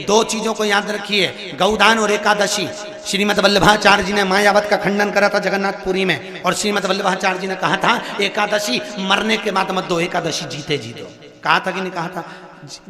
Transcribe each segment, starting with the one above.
दो चीजों को याद रखिए, गौदान और एकादशी। श्रीमद वल्लभाचार्य जी ने मायावत का खंडन करा था जगन्नाथपुरी में, और श्रीमद वल्लभाचार्य जी ने कहा था एकादशी मरने के बाद मत दो, एकादशी जीते जी दो। कहा था कि नहीं कहा था?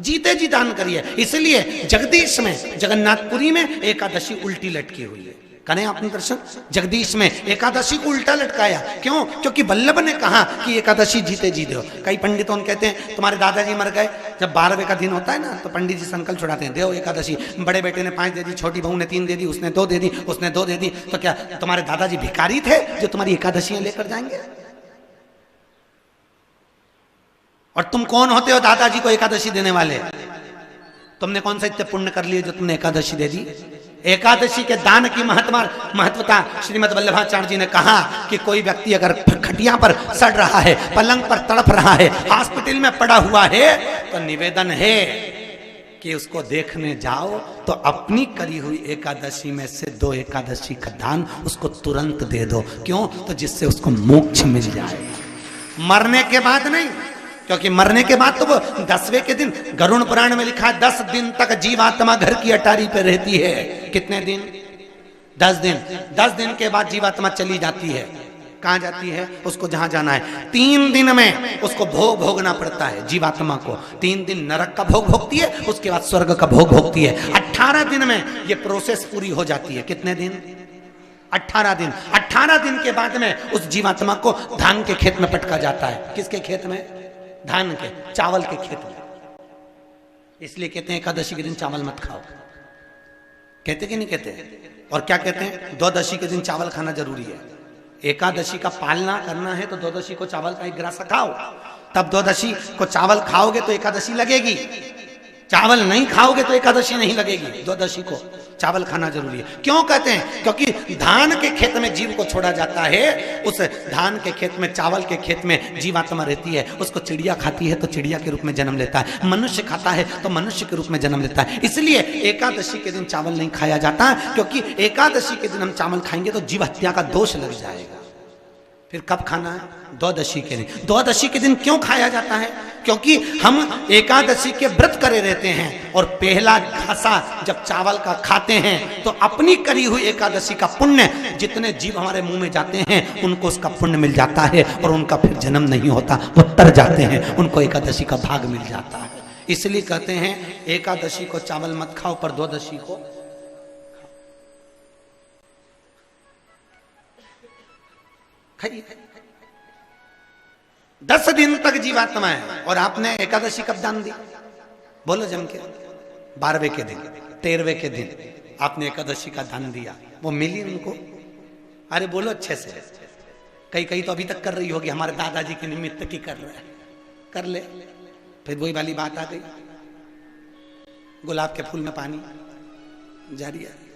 जीते जी दान करिए। इसलिए जगदीश में जगन्नाथपुरी में एकादशी उल्टी लटकी हुई है। करें आपने दर्शन, जगदीश में एकादशी को उल्टा लटकाया। क्यों? क्योंकि वल्लभ ने कहा कि एकादशी जीते जी दो। कई पंडितों कहते हैं तुम्हारे दादाजी मर गए, जब 12वें का दिन होता है ना तो पंडित जी संकल्प छुड़ाते हैं, देव एकादशी। बड़े बेटे ने 5 दे दी, छोटी बहू ने 3 दे दी, उसने 2 दे दी, उसने 2 दे दी। तो क्या तुम्हारे दादाजी भिखारी थे जो तुम्हारी एकादशियां लेकर जाएंगे? और तुम कौन होते हो दादाजी को एकादशी देने वाले? तुमने कौन सा इतने पुण्य कर लिए जो तुमने एकादशी दे दी? एकादशी के दान की महत्वता श्रीमद वल्लभाचार्य जी ने कहा कि कोई व्यक्ति अगर खटिया पर सड़ रहा है, पलंग पर तड़प रहा है, हॉस्पिटल में पड़ा हुआ है, तो निवेदन है कि उसको देखने जाओ तो अपनी करी हुई एकादशी में से 2 एकादशी का दान उसको तुरंत दे दो। क्यों? तो जिससे उसको मोक्ष मिल जाए, मरने के बाद नहीं। क्योंकि मरने के बाद तो वो 10वें के दिन, गरुड़ पुराण में लिखा है 10 दिन तक जीवात्मा घर की अटारी पे रहती है। कितने दिन? 10 दिन। 10 दिन के बाद जीवात्मा चली जाती है। कहां जाती है? उसको जहां जाना है। 3 दिन में उसको भोग भोगना पड़ता है जीवात्मा को। 3 दिन नरक का भोग भोगती है, उसके बाद स्वर्ग का भोग भोगती है। 18 दिन में ये प्रोसेस पूरी हो जाती है। कितने दिन? 18 दिन। 18 दिन के बाद में उस जीवात्मा को धान के खेत में पटका जाता है। किसके खेत में? धान के, चावल के खेत में। इसलिए कहते हैं एकादशी के दिन चावल मत खाओ। कहते कि नहीं कहते? और क्या कहते हैं? द्वादशी के दिन चावल खाना जरूरी है। एकादशी का पालना करना है तो द्वादशी को चावल का 1 ग्रास खाओ, तब द्वादशी को चावल खाओगे तो एकादशी लगेगी। चावल नहीं खाओगे तो एकादशी नहीं लगेगी। द्वादशी को चावल खाना जरूरी है। क्यों कहते हैं? क्योंकि धान के खेत में जीव को छोड़ा जाता है, उस धान के खेत में, चावल के खेत में जीवात्मा रहती है। उसको चिड़िया खाती है तो चिड़िया के रूप में जन्म लेता है, मनुष्य खाता है तो मनुष्य के रूप में जन्म लेता है। इसलिए एकादशी के दिन चावल नहीं खाया जाता, क्योंकि एकादशी के दिन हम चावल खाएंगे तो जीव हत्या का दोष लग जाएगा। फिर कब खाना है? द्वादशी के दिन। द्वादशी के दिन क्यों खाया जाता है? क्योंकि हम एकादशी के व्रत करे रहते हैं, और पहला घासा जब चावल का खाते हैं तो अपनी करी हुई एकादशी का पुण्य, जितने जीव हमारे मुंह में जाते हैं उनको उसका पुण्य मिल जाता है, और उनका फिर जन्म नहीं होता, वो तर जाते हैं, उनको एकादशी का भाग मिल जाता है। इसलिए कहते हैं एकादशी को चावल मत खाओ, पर द्वादशी को खाइए। 10 दिन तक जीवात्मा है, और आपने एकादशी कब दान दी? बोलो जम के। 12वें के दिन, 13वें के दिन आपने एकादशी का दान दिया, वो मिली उनको? अरे बोलो अच्छे से। कई तो अभी तक कर रही होगी, हमारे दादाजी के निमित्त की कर रहे हैं, कर ले। फिर वही वाली बात आ गई, गुलाब के फूल में पानी जारी है।